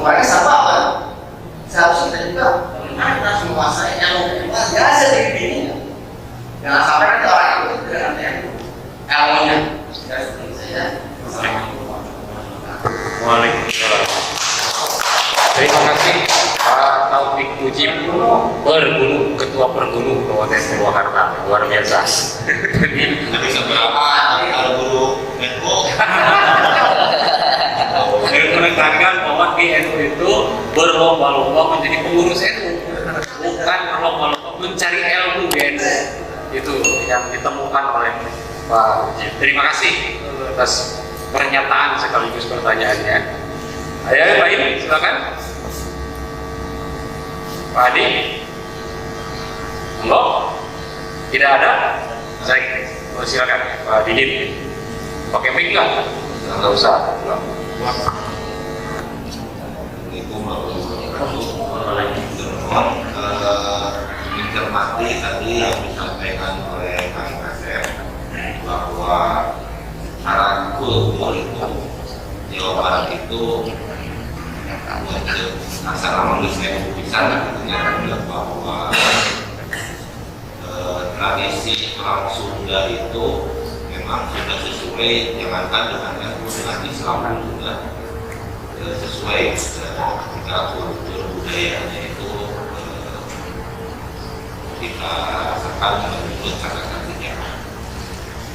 Makanya sama kan? Seharusnya kita juga kita menguasai ilmu kedua biasa di dunia. Jangan sampai nanti orang itu tidak nanti ilmunya. Ya seperti saya. Waalaikumsalam. Terima kasih Pak Taufik Mujib, Pergunu, Ketua Pergunu Kabupaten Purwakarta, luar biasa. Tapi seberapa kalau guru Menko? Saya menekankan bahwa di NU itu berlomba-lomba menjadi pengurus NU, bukan berlomba-lomba mencari ilmu di NU. Itu yang ditemukan oleh Pak Mujib. Terima kasih atas pernyataan sekaligus pertanyaannya. Ayo Pak ini, silakan. Pak Adi, enggak? Tidak ada? Saya silakan Pak Didin. Pakai mic nggak? Nggak usah. Mencermati tadi yang disampaikan oleh Kang Asep bahwa cara kultur itu Jawa Barat itu asal nama saya bisa ternyata bahwa tradisi orang Sunda itu memang sudah sesuai, jangankan dengan Islam pun sudah sesuai ketika kultur budayanya itu kita rasakan menurut catatan sejarah.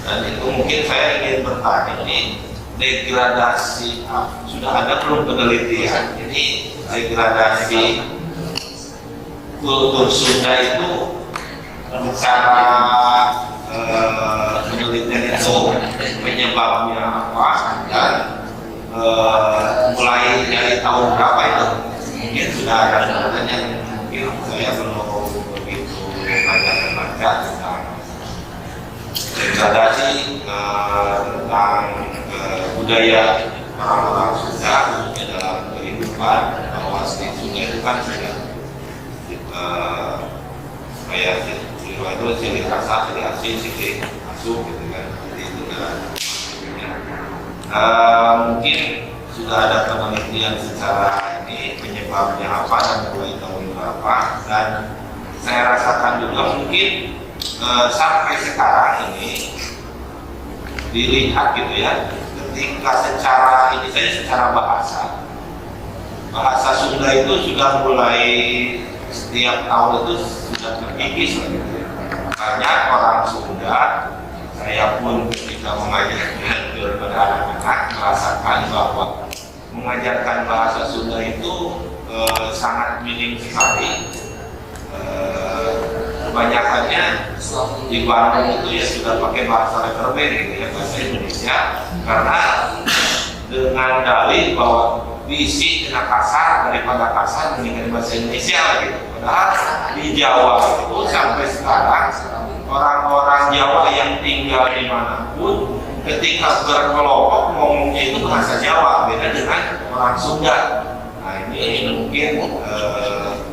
Dan itu mungkin saya ingin bertanya ini degradasi sudah ada belum penelitian ini degradasi kultur Sunda itu secara penelitian itu penyebabnya apa dan mulai dari tahun berapa itu mungkin sudah ada datanya, mungkin saya belum begitu baca tentang degradasi tentang budaya orang-orang Sunda khususnya dalam kehidupan bahwa seni Sunda itu kan sudah kayak itu ciri rasa, ciri asli, ciri masuk gitu kan. Jadi itu mungkin sudah ada penelitian secara ini penyebabnya apa dan mulai tahun berapa, dan saya rasakan juga mungkin sampai sekarang ini dilihat gitu ya, ketika secara ini saja secara bahasa Sunda itu sudah mulai setiap tahun itu sudah terkikis gitu ya. Banyak orang Sunda, saya pun ketika mengajarkan kepada anak-anak merasakan bahwa mengajarkan bahasa Sunda itu sangat minim sekali. Kebanyakannya di Bandung itu ya sudah pakai bahasa Letterman gitu ya, bahasa Indonesia, karena dengan dalih bahwa visi kena kasar daripada kasar mendingan bahasa Indonesia gitu. Padahal di Jawa itu sampai sekarang orang-orang Jawa yang tinggal dimanapun ketika berkelompok ngomongnya itu bahasa Jawa, beda dengan orang Sunda. Nah ini mungkin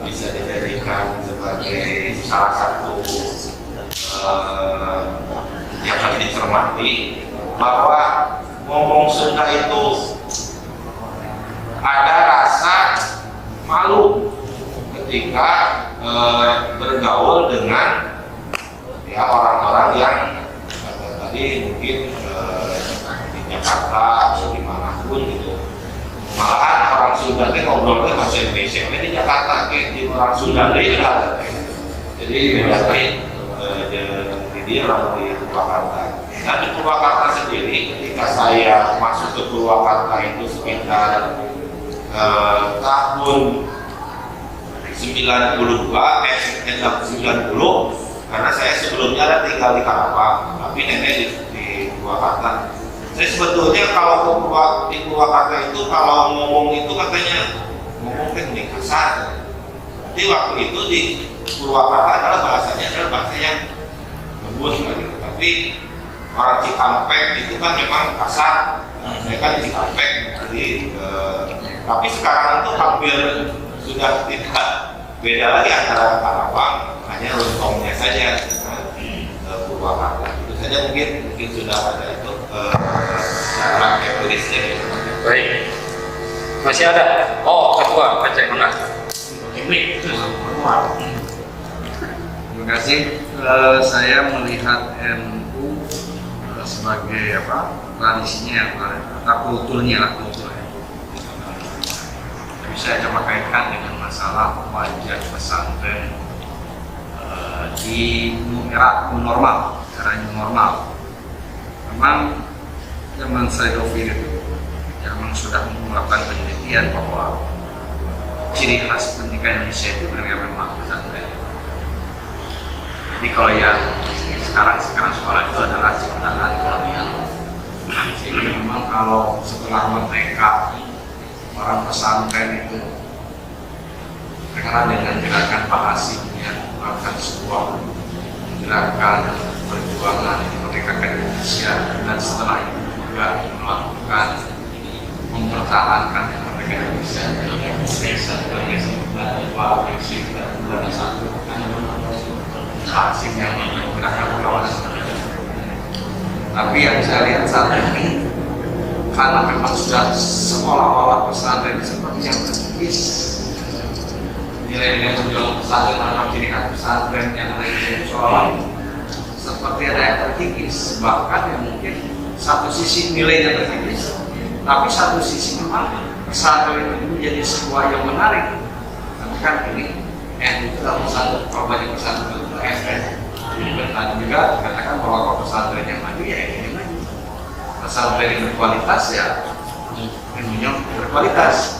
bisa dijadikan sebagai salah satu yang harus dicermati, bahwa ngomong Sunda itu ada rasa malu ketika bergaul dengan ya orang-orang yang tadi mungkin di Jakarta atau dimanapun gitu. Malahan orang Sunda itu ngobrolnya bahasa Indonesia, di Jakarta di orang Sunda itu ada. Jadi beda jadi orang di Purwakarta. Nah di Purwakarta sendiri, ketika saya masuk ke Purwakarta itu sekitar tahun 92, 90, karena saya sebelumnya ada tinggal di Karawang, tapi nenek di Purwakarta. Saya sebetulnya kalau di Purwakarta itu kalau ngomong itu katanya ngomong teknik kasar. Jadi waktu itu di Purwakarta adalah bahasanya bahasa yang lembut gitu. Tapi orang Cikampek itu kan memang kasar. Saya kan di Cikampek, jadi tapi sekarang itu hampir sudah tidak beda lagi antara Karawang, hanya lontongnya saja Purwakarta. Itu saja mungkin sudah ada itu secara empirisnya. Baik, Masih ada? Oh, ketua, cek mana? Ini. Terima kasih. Saya melihat NU sebagai tradisinya atau kulturnya lah kulturnya. Tapi saya coba kaitkan dengan masalah wajah pesantren di era normal. Memang zaman Said Ofi itu memang sudah melakukan penelitian bahwa ciri khas pendidikan Indonesia itu memang pesantren. Jadi kalau yang sekarang sekolah itu adalah ciptaan kolonial. Jadi memang kalau setelah merdeka orang pesantren itu terkenal dengan gerakan Pak Hasim yang melakukan sebuah gerakan perjuangan memerdekakan Indonesia, dan setelah itu juga melakukan mempertahankan kemerdekaan Indonesia dalam sebagai sebuah prinsip dan satu Hasim yang menggunakan kawasan. Tapi yang saya lihat saat ini, karena memang sudah seolah-olah pesantren seperti yang terkikis, nilai-nilai menjual pesantren atau ciri khas pesantren yang lain seolah seperti ada yang terkikis. Bahkan yang mungkin satu sisi nilainya terkikis, tapi satu sisi memang pesantren itu menjadi sebuah yang menarik. Tapi kan ini itu dalam satu kalau banyak pesantren itu tadi juga dikatakan bahwa kalau pesantren yang maju ya ini maju, pesantren yang berkualitas ya ilmunya berkualitas.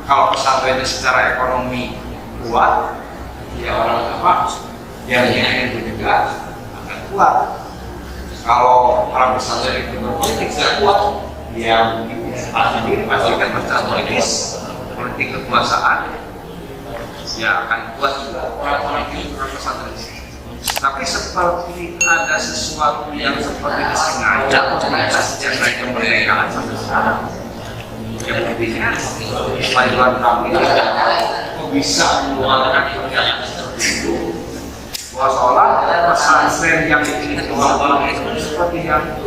Kalau pesantrennya secara ekonomi kuat ya orang yang itu juga akan kuat. Kalau orang pesantren itu berpolitik tidak kuat ya pasti kan pesantren politik kekuasaan ya akan kuat juga orang-orang itu pesantren. Tapi seperti ada sesuatu yang seperti disengaja sejak dari kemerdekaan sampai sekarang. Yang intinya Ridwan Kamil kok bisa mengeluarkan pernyataan seperti itu, bahwa seolah pesantren yang dibangun itu seperti yang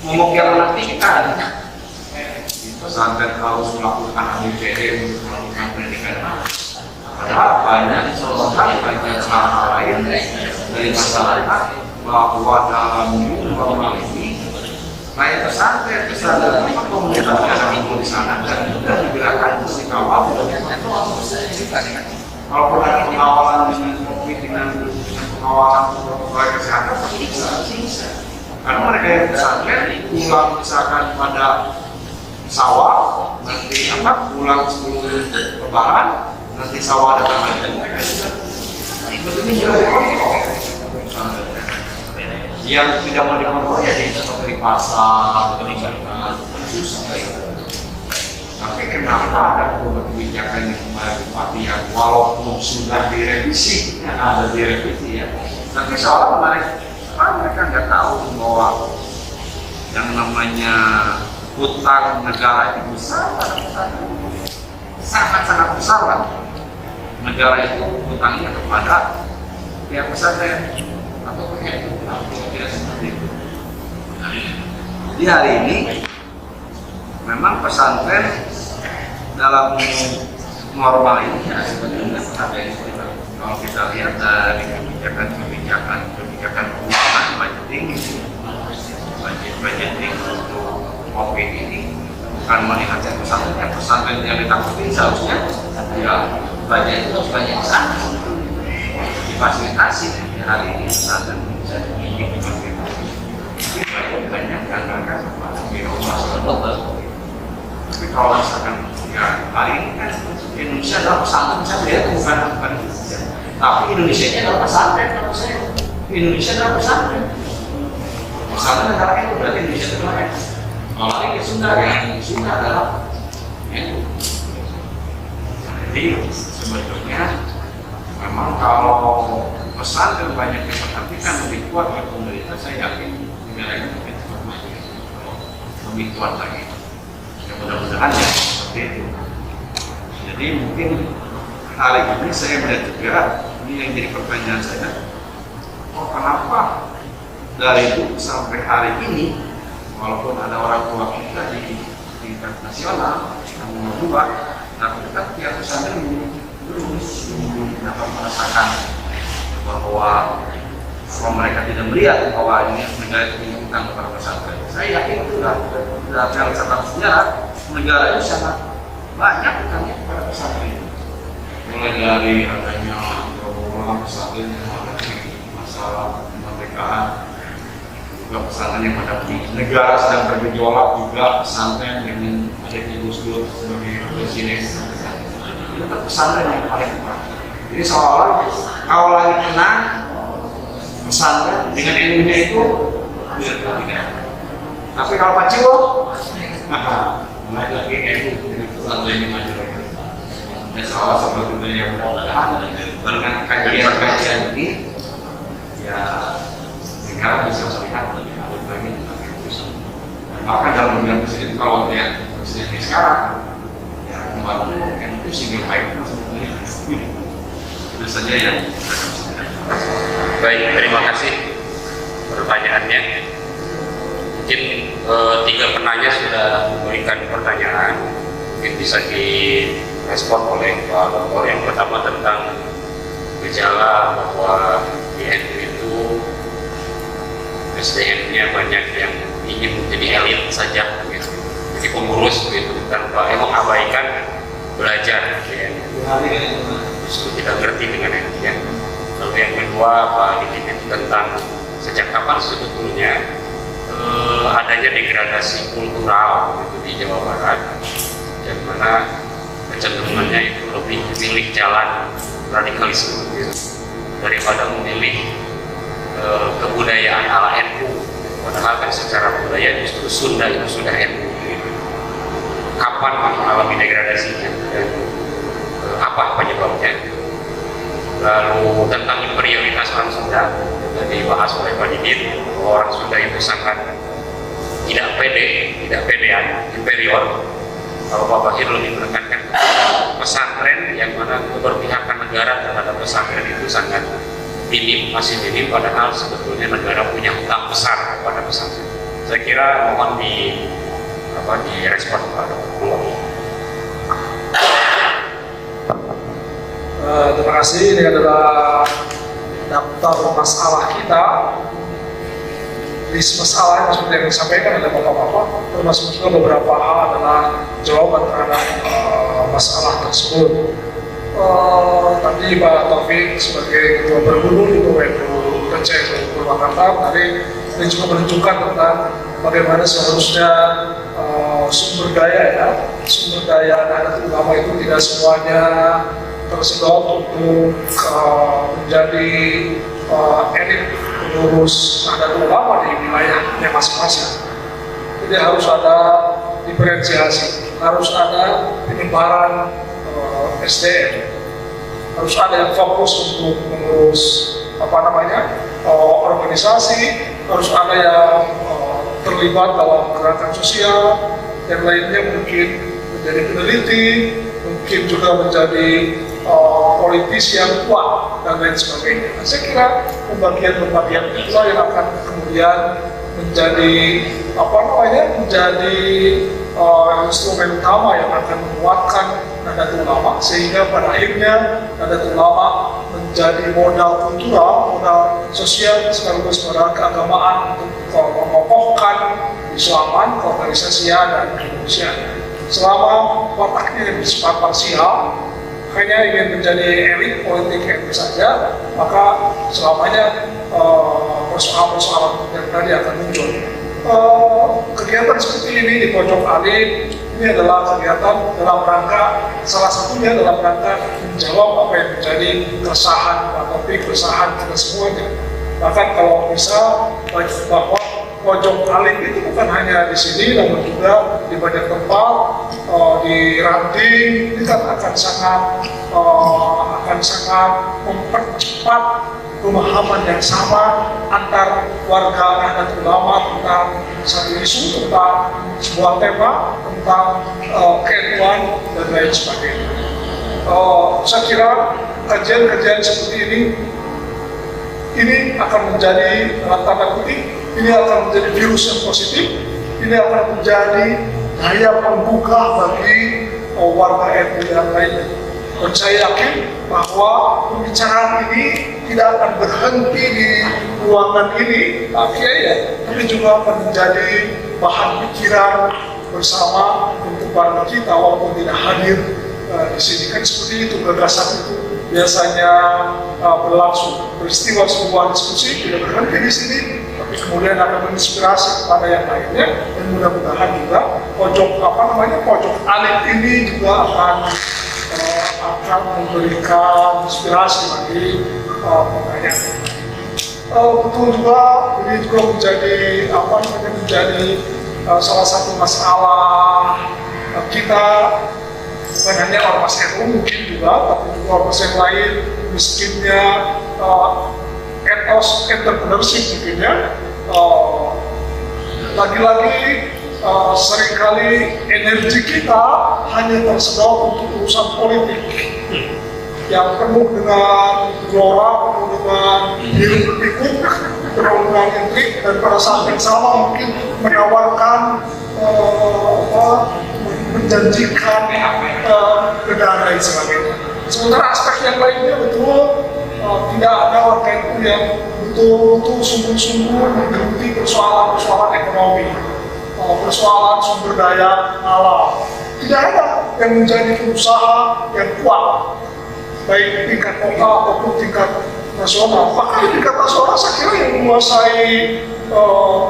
momok yang menantikan. Pesantren harus melakukan ABCD, melakukan pendidikan. Padahal banyak sorotan, banyak hal lain dari masyarakat bahwa dalam normal ini rakyat pesantren memang komunitas yang hidup di sana dan juga diberikan musik awal. Kalau ada pengawalan dengan pimpinan pengawalan protokol kesehatan bisa. Karena mereka yang pesantren pulang misalkan pada sawah nanti pulang sebelum lebaran. Nanti sawah datang lagi mereka juga ini jelas dikontrol. Yang tidak mau dikontrol ya di pasar, susah. Tapi kenapa ada kebijakan yang kembali yang walaupun sudah direvisi, ada direvisi ya, tapi seolah mereka nggak tahu bahwa yang namanya hutang negara itu besar, sangat-sangat besar lah. Negara itu hutangnya kepada pihak pesantren atau pihak tidak seperti itu. Jadi hari ini memang pesantren dalam normal ini ya sebetulnya ada yang kalau kita lihat dari kebijakan keuangan budgeting untuk COVID ini bukan melihat pesantren yang ditakuti seharusnya ya banyak itu banyak sana difasilitasi hari ini pesantren bisa banyak kan mereka di rumah tapi kalau misalkan ya hari ini kan Indonesia adalah pesantren saya lihat bukan tapi Indonesia ini adalah pesantren Indonesia adalah pesantren negara itu berarti Indonesia itu negara kalau ini Sunda adalah itu. Jadi sebetulnya memang kalau pesantren banyak diperhatikan lebih kuat oleh pemerintah, saya yakin negara ini mungkin cepat maju lebih kuat lagi. Ya mudah-mudahan ya seperti itu. Jadi mungkin hari ini saya melihat juga ini yang jadi pertanyaan saya. Oh kenapa dari dulu sampai hari ini walaupun ada orang tua kita di tingkat nasional yang nomor 2, tapi tetap pihak pesantren belum dapat merasakan bahwa mereka tidak melihat bahwa ini negara itu dibutuhkan kepada pesantren. Saya yakin itu dalam catatan sejarah negara itu sangat banyak bukannya kepada pesantren. Mulai dari adanya program pesantren yang menghadapi masalah kemerdekaan, juga pesantren yang menghadapi negara sedang bergejolak, juga pesantren yang ada di Gus Dur sebagai presiden. Itu tetap pesantren yang paling kuat. Jadi seolah-olah kalau lagi tenang pesantren dengan ilmunya itu bisa tidak. Tapi kalau paciwo, mulai lagi ilmu dengan pesantren yang maju lagi. Dan seolah sebetulnya yang mudah-mudahan dengan kajian ini, ya negara bisa melihat berbagai bahkan dalam dunia presiden kalau lihat presiden sekarang, ya membantu itu single baik sebetulnya. Itu saja yang baik, terima kasih pertanyaannya. Mungkin 3 penanya sudah memberikan pertanyaan, mungkin bisa direspon oleh Pak Dokter. Yang pertama tentang gejala bahwa di NU itu SDM-nya banyak yang ingin menjadi elit saja, gitu. Jadi pengurus begitu, tanpa mengabaikan belajar. Ya. Justru tidak ngerti dengan NU. Lalu yang kedua, Pak Diki, tentang sejak kapan sebetulnya adanya degradasi kultural gitu, di Jawa Barat, yang mana kecenderungannya itu lebih memilih jalan radikalisme gitu, daripada memilih kebudayaan ala NU. Padahal kan secara budaya justru Sunda itu sudah NU gitu. Kapan mengalami degradasinya dan apa penyebabnya? Lalu tentang imperialitas orang Sunda, tadi dibahas oleh Pak Didit, bahwa orang Sunda itu sangat tidak pedean, imperial. Kalau Pak Bahir lebih menekankan pesantren, yang mana keberpihakan negara terhadap pesantren itu sangat minim, masih minim, padahal sebetulnya negara punya hutang besar kepada pesantren. Saya kira mohon direspon Pak Dokter. Terima kasih. Ini adalah daftar masalah kita, list masalah yang seperti yang disampaikan oleh Bapak-Bapak, termasuk juga beberapa hal adalah jawaban terhadap masalah tersebut. Tadi Pak Taufik sebagai Ketua Berguru di WNU Kecil Purwakarta tadi juga menunjukkan tentang bagaimana seharusnya sumber daya Nahdlatul Ulama itu tidak semuanya tersedot untuk menjadi elit pengurus Nahdlatul Ulama di wilayahnya masing-masing. Jadi harus ada diferensiasi, harus ada penyebaran SDM, harus ada yang fokus untuk mengurus organisasi, harus ada yang terlibat dalam gerakan sosial, yang lainnya mungkin menjadi peneliti, mungkin juga menjadi politisi yang kuat dan lain sebagainya. Saya kira pembagian itulah yang akan kemudian menjadi instrumen utama yang akan menguatkan Nahdlatul Ulama, sehingga pada akhirnya Nahdlatul Ulama menjadi modal kultural, modal sosial sekaligus modal keagamaan untuk mengokohkan Islaman, keorganisasian dan kemanusiaan. Selama wataknya yang bersifat parsial, hanya ingin menjadi elit politik NU saja, maka selamanya persoalan-persoalan yang tadi akan muncul. Kegiatan seperti ini di Pojok Alim ini adalah kegiatan dalam rangka, salah satunya dalam rangka menjawab apa yang menjadi keresahan atau keresahan kita semuanya. Bahkan kalau bisa bahwa Pojok Alim itu bukan hanya di sini, namun juga di banyak tempat, di Ranting, ini kan akan sangat mempercepat pemahaman yang sama antar warga Nahdlatul Ulama tentang satu isu, tentang sebuah tema, tentang keilmuan dan lain sebagainya. Saya kira kajian-kajian seperti ini akan menjadi tanda kutip, ini akan menjadi virus yang positif, ini akan menjadi daya penggugah bagi warga NU yang lainnya. Dan saya yakin bahwa pembicaraan ini tidak akan berhenti di ruangan ini, tapi juga akan menjadi bahan pikiran bersama untuk warga kita walaupun tidak hadir di sini. Kan seperti itu gagasan itu biasanya berlangsung. Peristiwa sebuah diskusi tidak berhenti di sini, tapi kemudian akan menginspirasi kepada yang lainnya, dan mudah-mudahan juga pojok alit ini juga akan memberikan inspirasi bagi pengayaan. Betul juga ini juga menjadi salah satu masalah kita, bukan hanya ormas NU mungkin juga, tapi juga ormas yang lain, miskinnya etos entrepreneurship mungkin ya. Lagi-lagi seringkali energi kita hanya tersedot untuk urusan politik yang penuh dengan gelora, penuh dengan hiruk-pikuk, penuh dengan intrik, dan pada saat yang sama mungkin menawarkan menjanjikan dan lain sebagainya. Sementara aspek yang lainnya betul tidak ada warga NU yang betul-betul sungguh-sungguh menggeluti persoalan-persoalan ekonomi, persoalan sumber daya alam. Tidak ada yang menjadi pengusaha yang kuat, baik tingkat kota ataupun tingkat nasional. Bahkan di tingkat nasional saya kira yang menguasai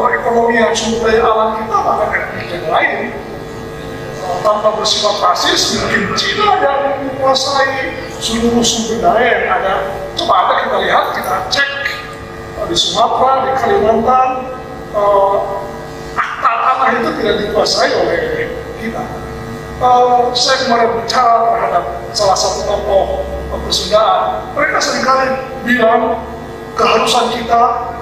perekonomian sumber daya alam kita bahkan etnik yang lain. Tanpa bersifat rasis, mungkin Cina yang menguasai seluruh sumber daya yang ada. Coba ada kita lihat, kita cek di Sumatera, di Kalimantan, akta tanah itu tidak dikuasai oleh kita. Saya kemarin bicara terhadap salah satu tokoh persundaan, mereka seringkali bilang keharusan kita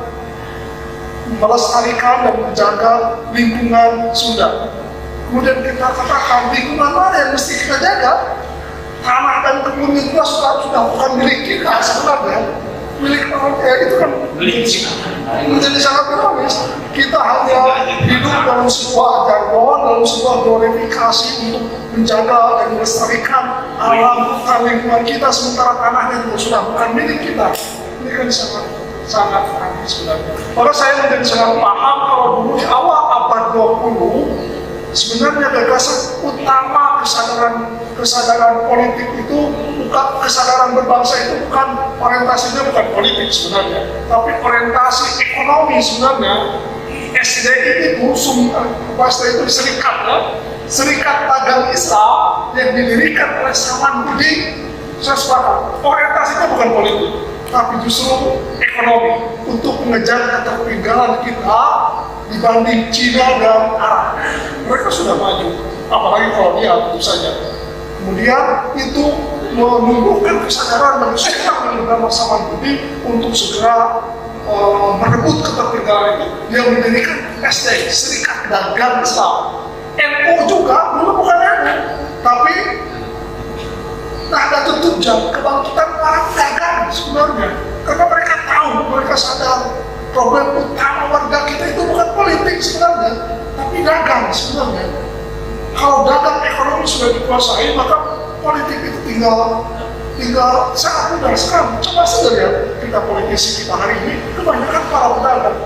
melestarikan dan menjaga lingkungan Sunda. Kemudian kita katakan lingkungan mana yang mesti kita jaga? Tanah dan kebun itu sudah bukan milik kita sebenarnya. Milik orang itu kan menjadi sangat ironis. Kita hanya hidup dalam sebuah jargon, dalam sebuah glorifikasi untuk menjaga dan melestarikan alam hutan lingkungan kita, sementara tanahnya juga sudah bukan milik kita. Ini kan sangat aneh sebenarnya. Maka saya menjadi sangat paham kalau dulu di awal abad 20 sebenarnya gagasan utama kesadaran politik itu bukan kesadaran berbangsa, itu bukan orientasinya bukan politik sebenarnya, tapi orientasi ekonomi sebenarnya. SDI itu serikat ya, Serikat Dagang Islam yang didirikan oleh Samanhudi. Saya sepakat, orientasinya bukan politik, tapi justru ekonomi, untuk mengejar ketertinggalan kita dibanding Cina dan Arab. Mereka sudah maju, apalagi kalau dia tentu saja. Kemudian itu menumbuhkan kesadaran bagi seorang yang bernama Samanhudi untuk segera merebut ketertinggalan itu. Dia mendirikan SDI, Serikat Dagang Islam. NU juga dulu bukan NU, tapi Nahdlatul Tujjar, kebangkitan para pedagang sebenarnya, karena mereka tahu, mereka sadar problem utama warga kita itu bukan politik sebenarnya, tapi dagang sebenarnya. Kalau dagang ekonomi sudah dikuasai, maka politik itu tinggal sangat mudah sekali. Coba saja lihat kita politisi kita hari ini, kebanyakan para pedagang.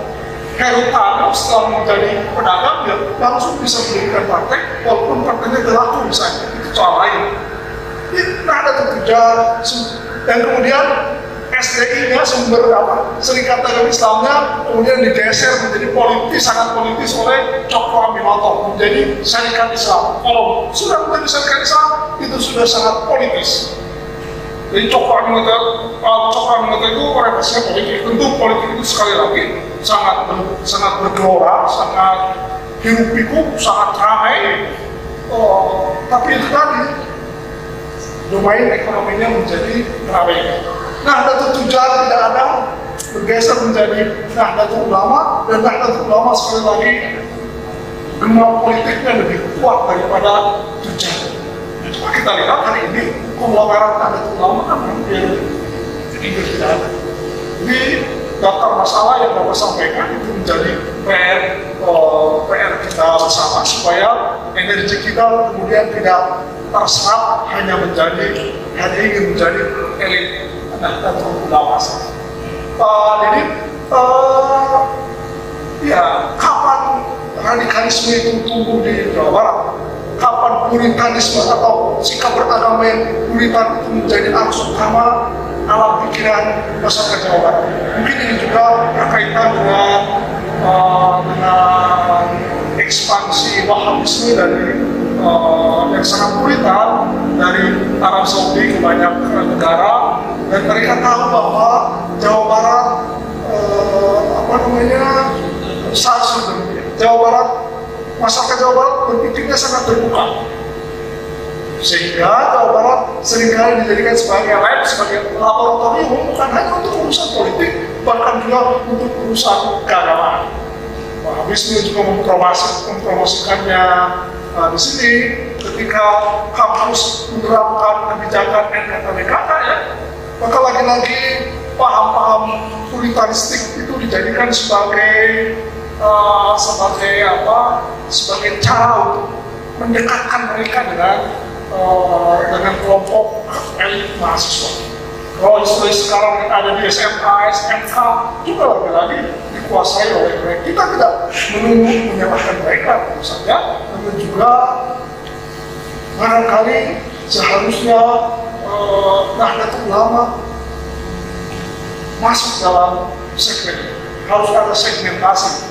Heru Tanam setelah menjadi pedagang, dia langsung bisa mendirikan partai, walaupun partainya berlaku misalnya, itu soal lain. Ini ada Tujjar, dan kemudian SDI-nya sumber Serikat Dagang Islamnya kemudian digeser menjadi sangat politis oleh Cokro Aminoto menjadi Serikat Islam. Kalau sudah menjadi Serikat Islam itu sudah sangat politis. Jadi Cokro Aminoto itu orientasinya politik. Tentu politik itu sekali lagi sangat bergelora, sangat hiruk-pikuk, sangat ramai. Tapi itu tadi domain ekonominya menjadi ramai. Nahdlatul Tujjar tidak ada, bergeser menjadi Nahdlatul Ulama, dan Nahdlatul Ulama sekali lagi gema politiknya lebih kuat daripada Tujjar. Coba kita lihat hari ini konglomerat Nahdlatul Ulama kan hampir tidak ada. Jadi daftar masalah yang Bapak sampaikan itu menjadi PR kita bersama supaya energi kita kemudian tidak terserap hanya ingin menjadi elit dan ulama. Pak Didit, ya kapan radikalisme itu tumbuh di Jawa Barat? Kapan puritanisme atau sikap beragama yang puritan itu menjadi arus utama alam pikiran masyarakat Jawa Barat? Mungkin ini juga berkaitan dengan ekspansi Wahabisme dari yang sangat puritan dari Arab Saudi ke banyak negara, dan mereka tahu bahwa Jawa Barat Jawa Barat, masyarakat Jawa Barat berpikirnya sangat terbuka, sehingga Jawa Barat seringkali dijadikan sebagai lab, sebagai laboratorium, bukan hanya untuk urusan politik, bahkan juga untuk urusan keagamaan. Wahabisme juga mempromosikannya di sini ketika kampus menerapkan kebijakan NKTBKK ya, maka lagi-lagi paham-paham puritanistik itu dijadikan sebagai cara untuk mendekatkan mereka dengan kelompok elit mahasiswa. Kalau sekarang yang ada di SMA, SMK juga lagi-lagi dikuasai oleh mereka. Kita tidak menunggu menyalahkan mereka, tentu saja, namun juga barangkali seharusnya Nahdlatul Ulama masuk dalam segmen, harus ada segmentasi.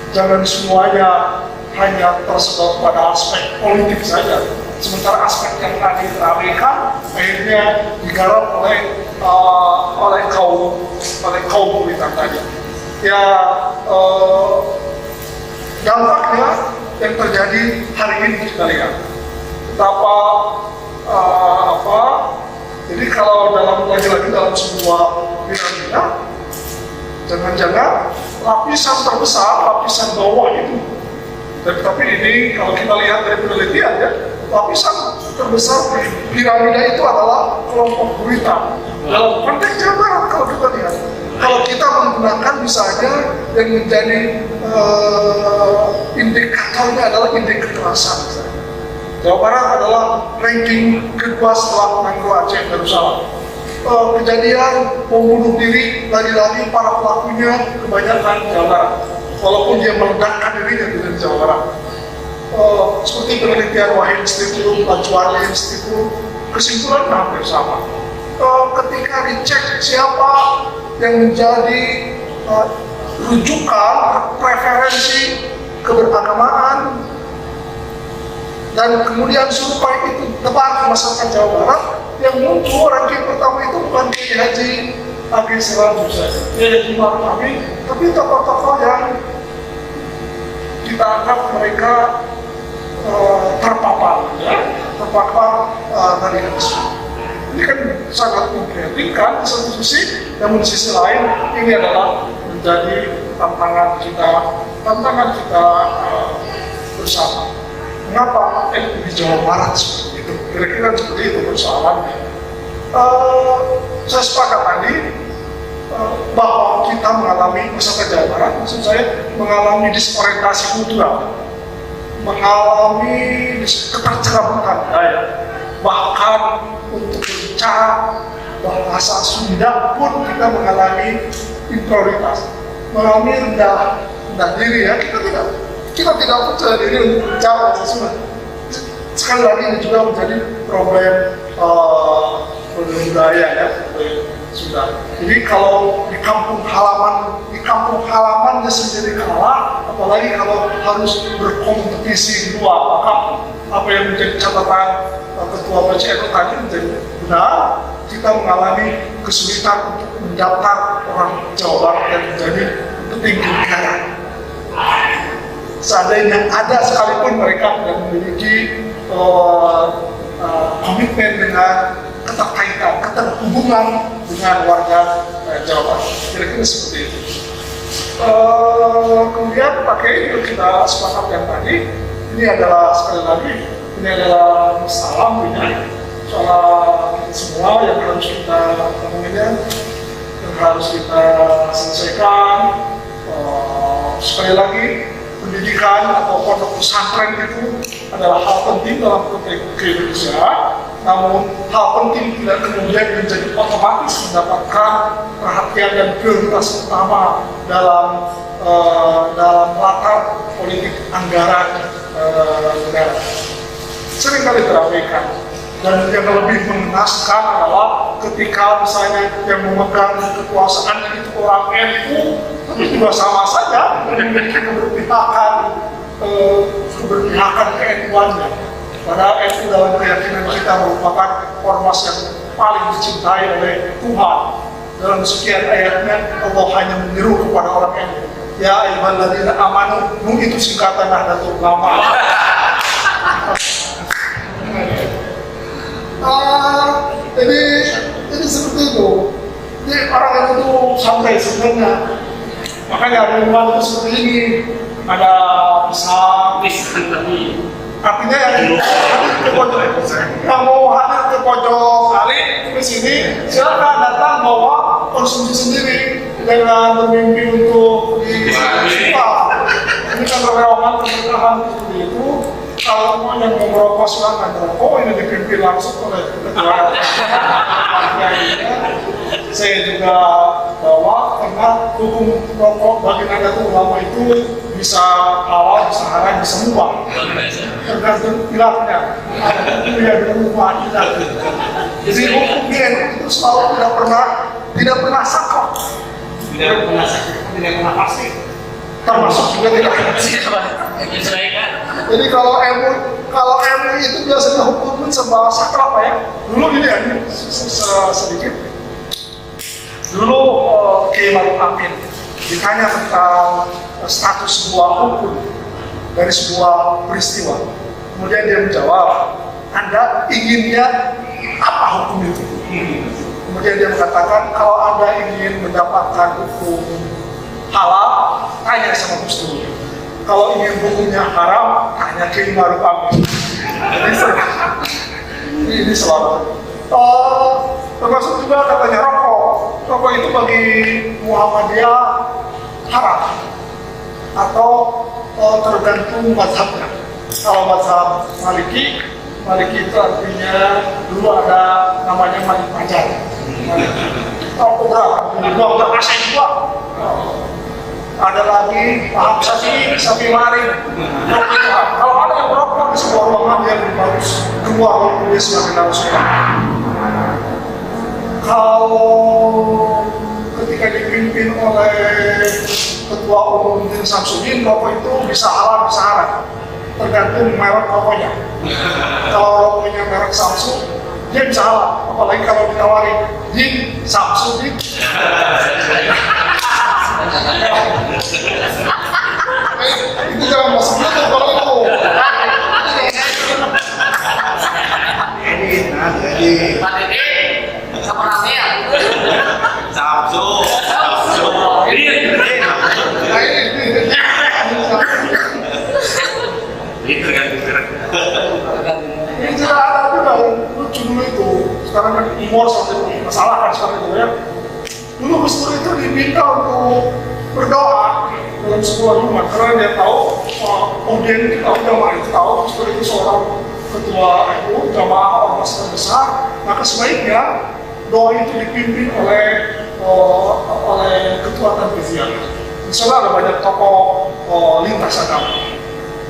Jangan semuanya hanya tersedot pada aspek politik saja, sementara aspek yang tadi terabaikan akhirnya digarap oleh kaum puritan tadi. Ya, dampaknya yang terjadi hari ini kita lihat betapa jadi kalau lagi-lagi dalam sebuah piramida, jangan-jangan lapisan terbesar, lapisan bawah itu. Tapi ini kalau kita lihat dari penelitian ya, lapisan terbesar di piramida itu adalah kelompok puritan. Dalam konteks Jawa Barat kalau kita lihat, kalau kita menggunakan misalnya yang menjadi indikatornya adalah indeks kekerasan misalnya. Jawa Barat adalah ranking kedua setelah Manado, Aceh, Darussalam. Kejadian membunuh diri lagi-lagi para pelakunya kebanyakan Jawa Barat, walaupun dia meledakkan dirinya di Jawa Barat. Seperti penelitian Wahid Institute, Lajuali Institute, kesimpulannya hampir sama. Ketika dicek siapa yang menjadi rujukan preferensi keberagamaan dan kemudian survei itu tebar ke masyarakat Jawa Barat, yang muncul ranking pertama itu bukan Kiai Haji Agi Selalu saja, Kiai Haji Ma'ruf Amin, tapi tokoh-tokoh yang kita anggap mereka terpapar radikalisme. Ini kan sangat memprihatinkan di satu sisi, namun di sisi lain ini adalah menjadi tantangan kita bersama. Mengapa di Jawa Barat seperti itu? Kira-kira seperti itu persoalannya. Saya sepakat tadi bahwa kita mengalami masyarakat Jawa Barat, maksud saya mengalami disorientasi kultural, mengalami keterceramkan daya, bahkan untuk berbicara bahasa Sunda pun kita mengalami inferioritas, mengalami rendah diri ya. Kita tidak percaya diri untuk bicara bahasa Sunda. Sekali lagi ini juga menjadi problem budaya ya, Sunda. Jadi kalau di kampung halamannya sendiri kalah, apalagi kalau harus berkompetisi di luar, maka apa yang menjadi catatan Ketua PCNU tadi menjadi benar. Kita mengalami kesulitan untuk mendaftar orang Jawa Barat yang menjadi petinggi negara. Seandainya ada sekalipun mereka tidak memiliki komitmen dengan keterkaitan, keterhubungan dengan warga Jawa Barat. Kira-kira seperti itu. Kemudian pakai kita sepakat yang tadi, ini adalah sekali lagi, ini adalah masalah kita semua yang harus kita selesaikan. Sekali lagi, pendidikan atau pondok pesantren itu adalah hal penting dalam konteks keindonesiaan. Namun hal penting tidak kemudian menjadi otomatis mendapatkan perhatian dan prioritas utama dalam latar politik anggaran negara. Seringkali terabaikan. Dan yang lebih mengenaskan adalah ketika misalnya yang memegang kekuasaan itu orang NU, itu juga sama saja memiliki keberpihakan ke-NU-annya. Padahal NU dalam keyakinan kita merupakan ormas yang paling dicintai oleh Tuhan. Dalam sekian ayatnya Allah hanya menyeru kepada orang NU, ya ayyuhalladzina amanu, itu singkatan Nahdlatul Ulama. Jadi seperti itu. Jadi orang itu santai sebenarnya. Makanya ada yang itu seperti ini. Ada pisang. Artinya yang mau hadir ke pojok kali ke sini, silakan datang bawa konsumsi sendiri dengan bermimpi untuk di ini kan relawan pemerintahan seperti itu. Kalau mau yang mau merokok silakan merokok, ini dipimpin langsung oleh ketua. Saya juga bawa karena hukum rokok bagi Nahdlatul Ulama itu bisa halal, bisa haram, bisa mubah. Tergantung hilafnya. Itu yang berubah hilang. Jadi hukum itu selalu tidak pernah sakit. Tidak pernah pasti. Termasuk juga tidak menyesuaikan. Jadi kalau MUI itu biasanya hukumnya serba sakral Pak ya. Dulu ini ya, sedikit. Dulu Kiai Maruf Amin ditanya tentang status sebuah hukum dari sebuah peristiwa. Kemudian dia menjawab, Anda inginnya apa hukum itu? Kemudian dia mengatakan, kalau Anda ingin mendapatkan hukum halal, tanya sama Gus Dur. Kalau ingin hukumnya haram, tanya Kiai Maruf Amin. Jadi ini selalu. Termasuk juga katanya rokok. Rokok itu bagi Muhammadiyah haram atau tergantung mazhabnya. Kalau mazhab Maliki itu artinya dulu ada namanya Malik Pajar. Rokok berapa? Asal juga. Ada lagi paham sapi mari. Kalau ada yang merokok di sebuah ruangan yang bagus, keluar dia sebagai narasumber. Kalau ketika dipimpin oleh Ketua Umum Din Samsudin, rokok itu bisa halal, bisa haram, tergantung merek rokoknya. Kalau rokoknya merek Samsung, dia bisa halal, apalagi kalau ditawarin Din Samsudin. Itu jangan masuk itu kalau itu. Jadi sama namanya Samsung. Ini tergantung merek. Ini tidak ada juga lucu dulu itu. Sekarang kan humor sampai masalah kan sekarang itu ya. Dulu Gus Dur itu diminta untuk berdoa dalam sebuah rumah karena dia tahu audien itu tahu, jamaah itu tahu Gus Dur itu seorang ketua NU, jamaah ormas terbesar, maka sebaiknya doa itu dipimpin oleh ketua tanfidiyah. Misalnya ada banyak tokoh lintas agama,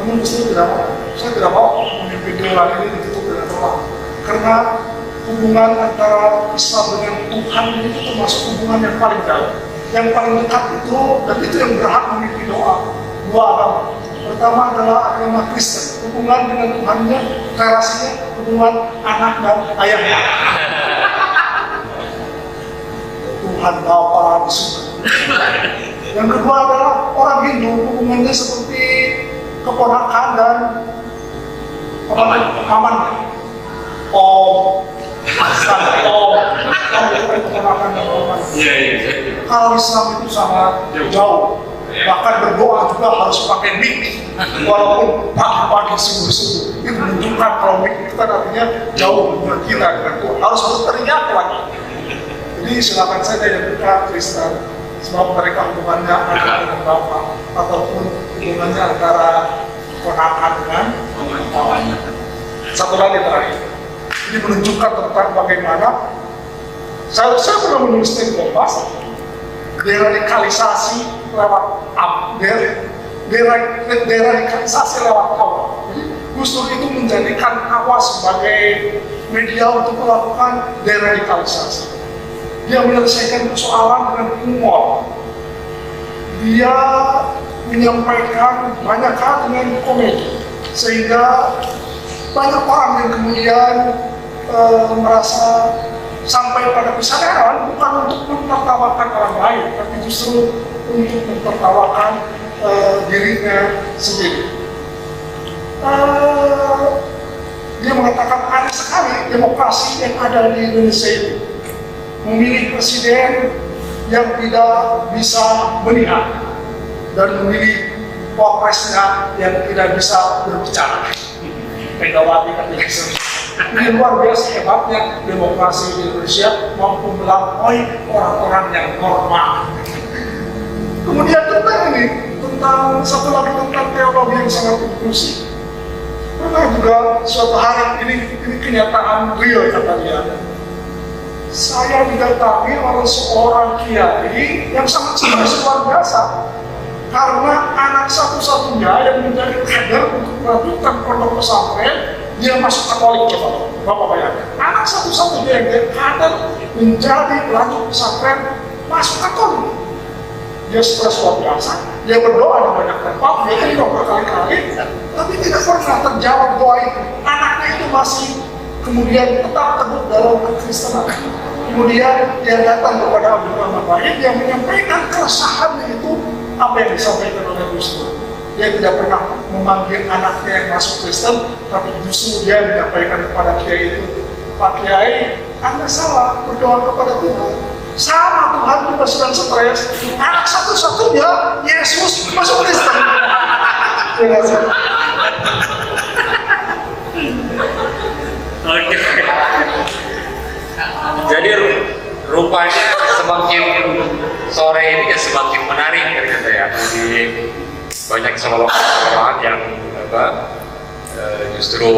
namun Gus Dur tidak mau. Saya tidak mau memimpin doa ini ditutup dengan doa karena hubungan antara Islam dengan Tuhan itu termasuk hubungan yang paling jauh, yang paling dekat itu, dan itu yang berhak memimpin doa dua agama. Pertama adalah agama Kristen, hubungan dengan Tuhannya, relasinya hubungan anak dan ayahnya. Tuhan Bapa di surga. Yang kedua adalah orang Hindu, hubungannya seperti keponakan dan paman. Kalau Islam itu sangat jauh, bahkan berdoa juga harus pakai mic, walaupun pagi-pagi subuh-subuh. Itu menunjukkan kalau mic itu kan artinya jauh menurut kita dengan Tuhan, harus berteriak lagi. Jadi silakan saja yang bukan Kristen sebab mereka hubungannya anak dengan bapak ataupun hubungannya antara ponakan dengan kawannya. Satu lagi terakhir, ini menunjukkan tentang bagaimana saya pernah menulis di Kompas, deradikalisasi lewat deradikalisasi lewat awal. Gus Dur itu menjadikan awal sebagai media untuk melakukan deradikalisasi. Dia menyelesaikan persoalan dengan humor. Dia menyampaikan banyak hal dengan komedi, sehingga banyak orang yang kemudian merasa sampai pada kesadaran bukan untuk mempertawakan orang lain, tapi justru untuk mempertawakan dirinya sendiri. Dia mengatakan aneh sekali demokrasi yang ada di Indonesia ini, memilih presiden yang tidak bisa melihat dan memilih wapresnya yang tidak bisa berbicara. Megawati kan ini luar biasa hebatnya demokrasi di Indonesia mampu melampaui orang-orang yang normal. Kemudian tentang satu lagi tentang teologi yang sangat inklusif. Pernah juga suatu hari ini kenyataan real kata dia. Saya didatangi oleh seorang kiai yang sangat luar biasa karena anak satu-satunya yang menjadi kader untuk melanjutkan pondok pesantren dia masuk Katolik. Bapak bayangkan, anak satu-satunya yang dia kader menjadi pelanjut pesantren masuk Katolik. Dia stres luar biasa, dia berdoa di banyak tempat, dia berdoa berkali-kali, tapi tidak pernah terjawab doa itu. Anaknya itu masih kemudian tetap teguh dalam kekristenan. Kemudian dia datang kepada Abdul Rahman Wahid yang menyampaikan keresahannya itu apa yang disampaikan oleh Gus Dur. Dia tidak pernah memanggil anaknya yang masuk Kristen, tapi justru dia menyampaikan kepada Kiai itu, Pak Kiai, Anda salah berdoa kepada Tuhan. Sama Tuhan juga sedang stres. Anak satu-satunya Yesus masuk Kristen. Oke. Jadi rupanya semakin sore ini ya semakin menarik ternyata ya. Jadi banyak sekolah-sekolahan yang justru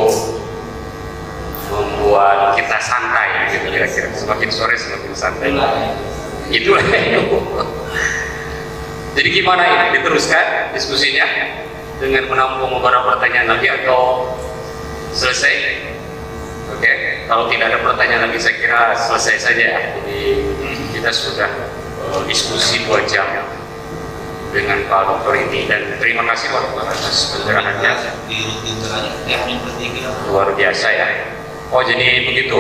membuat kita santai gitu kira-kira. Semakin sore semakin santai. Itulah itu. Jadi gimana ini? Diteruskan diskusinya dengan menampung beberapa pertanyaan lagi atau selesai? Oke, kalau tidak ada pertanyaan lagi saya kira selesai saja. Jadi kita sudah diskusi 2 jam dengan Pak Dokter ini dan terima kasih Pak Dokter atas pencerahannya. Luar biasa ya. Oh jadi begitu.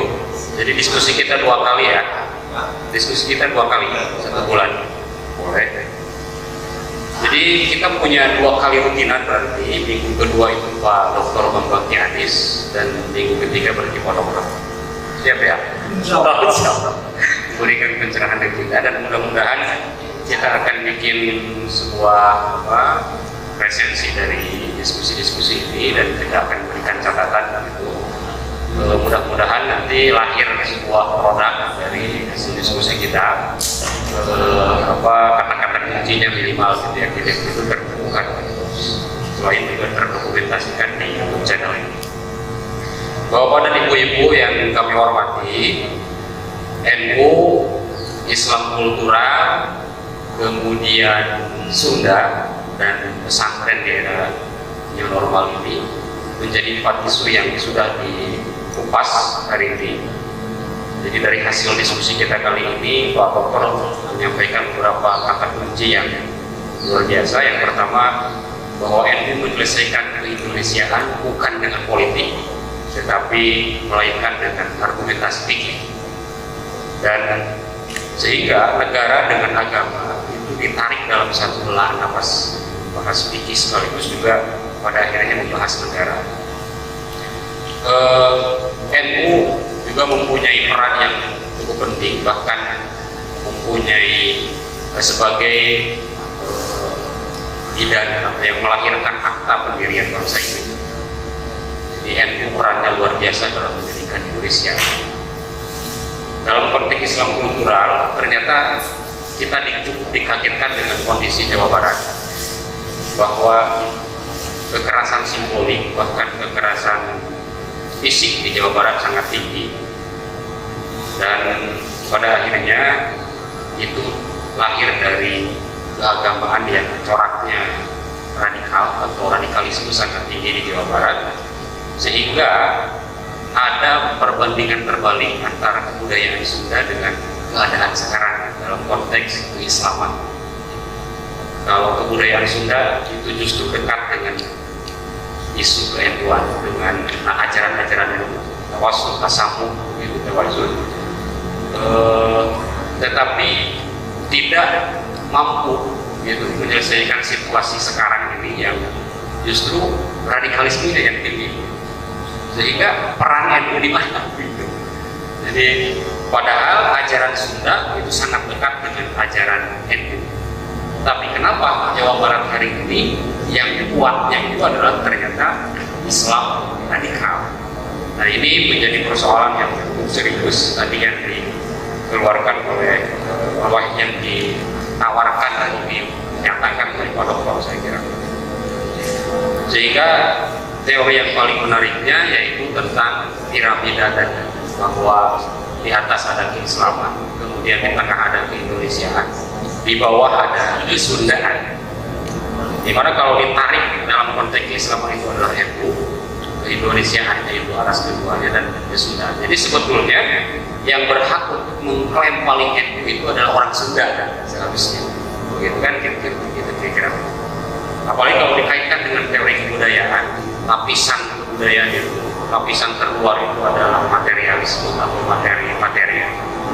Jadi diskusi kita 2 kali ya. Diskusi kita 2 kali 1 bulan. Boleh. Jadi kita punya 2 kali rutinan berarti minggu kedua itu Pak Dokter Bambang Kianis dan minggu ketiga berarti Pak Dokter. Siap ya? Insyaallah. Berikan pencerahan dari kita dan mudah-mudahan kita akan bikin sebuah resensi dari diskusi-diskusi ini dan kita akan berikan catatan itu. Mudah-mudahan nanti lahir sebuah produk dari hasil diskusi kita. Kata-kata kuncinya minimal gitu ya, itu terbuka. Selain juga terdokumentasikan di YouTube channel ini. Bapak dan ibu-ibu yang kami hormati, NU, Islam Kultural, kemudian Sunda dan pesantren di era new normal ini menjadi 4 isu yang sudah dikupas hari ini. Jadi dari hasil diskusi kita kali ini Pak Dokter menyampaikan beberapa kata kunci yang luar biasa. Yang pertama, bahwa NU menyelesaikan keindonesiaan bukan dengan politik, tetapi melainkan dengan argumentasi fikih. Dan sehingga negara dengan agama itu ditarik dalam satu belah nafas, bahas fikih sekaligus juga pada akhirnya membahas negara. NU juga mempunyai peran yang cukup penting, bahkan mempunyai sebagai bidan yang melahirkan akta pendirian bangsa ini. Jadi NU perannya luar biasa dalam menjadikan Indonesia. Dalam konteks Islam kultural, ternyata kita dikagetkan dengan kondisi Jawa Barat, bahwa kekerasan simbolik bahkan kekerasan fisik di Jawa Barat sangat tinggi, dan pada akhirnya itu lahir dari keagamaan yang coraknya radikal atau radikalisme sangat tinggi di Jawa Barat, sehingga ada perbandingan terbalik antara kebudayaan Sunda dengan keadaan sekarang dalam konteks keislaman. Kalau kebudayaan Sunda itu justru dekat dengan isu ke-NU-an, dengan ajaran-ajaran tawasul, tasamuh, itu tawasul, tetapi tidak mampu gitu menyelesaikan situasi sekarang ini yang justru radikalisme yang tinggi, sehingga peran NU di mana gitu. Jadi padahal ajaran Sunda itu sangat dekat dengan ajaran NU, tapi kenapa Jawa Barat hari ini yang kuatnya itu adalah ternyata Islam radikal. Nah, ini menjadi persoalan yang cukup serius tadi yang dikeluarkan oleh yang ditawarkan atau dinyatakan oleh Pak Dokter, saya kira. Sehingga teori yang paling menariknya yaitu tentang piramida tadi, bahwa di atas ada keislaman, kemudian di tengah ada keindonesiaan, di bawah ada kesundaan. Dimana kalau ditarik dalam konteks keislaman itu adalah NU, keindonesiaan itu atas keduanya, dan kesundaan. Jadi sebetulnya yang berhak untuk mengklaim paling NU itu adalah orang Sunda kan, seharusnya. Begitu kan kira-kira. Apalagi kalau dikaitkan dengan teori kebudayaan, lapisan kebudayaan itu, lapisan terluar itu adalah materialisme atau materi.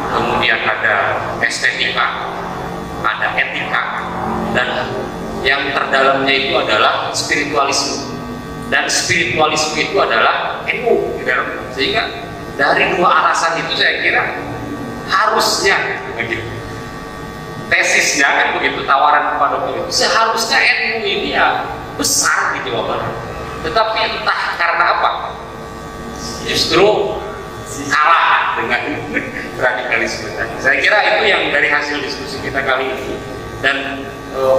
Kemudian ada estetika, ada etika, dan yang terdalamnya itu adalah spiritualisme. Dan spiritualisme itu adalah NU, sehingga dari dua alasan itu saya kira harusnya begitu. Tesisnya kan begitu, tawaran kepada itu seharusnya NU ini ya besar di Jawa Barat, tetapi entah karena apa justru kalah dengan radikalisme tadi. Saya kira itu yang dari hasil diskusi kita kali ini, dan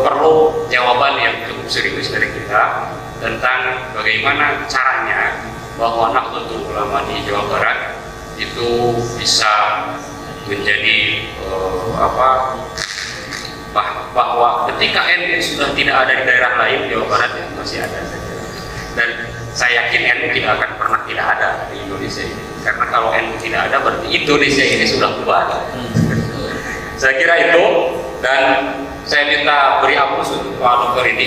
perlu jawaban yang cukup serius dari kita tentang bagaimana caranya bahwa Nahdlatul Ulama di Jawa Barat itu bisa menjadi bahwa ketika NU sudah tidak ada di daerah lain, Jawa Barat ya masih ada saja. Dan saya yakin NU tidak akan pernah tidak ada di Indonesia ini, karena kalau NU tidak ada berarti Indonesia ini sudah bubar. Saya kira itu, dan saya minta beri aplaus untuk Pak Dokter ini.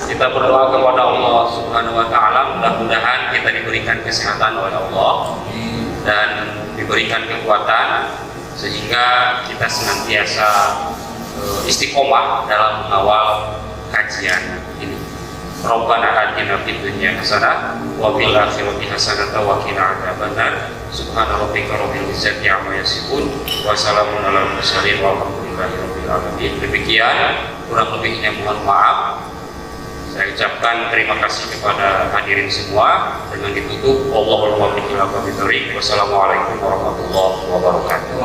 Kita berdoa kepada Allah Subhanahu wa Ta'ala, mudah-mudahan kita diberikan kesehatan oleh Allah dan diberikan kekuatan sehingga kita senantiasa istiqomah dalam mengawal kajian ini. Rabbana atina fid dunya hasanah wa fil akhirati hasanah wa qina adzabannar. Subhana rabbika rabbil izzati amma yasifun wa salamun alal mursalin walhamdulillahi rabbil alamin. Demikian, kurang lebihnya mohon maaf. Saya ucapkan terima kasih kepada hadirin semua. Dengan ditutup, Allahul muwaffiq ila aqwamit thoriq. Wassalamualaikum warahmatullahi wabarakatuh.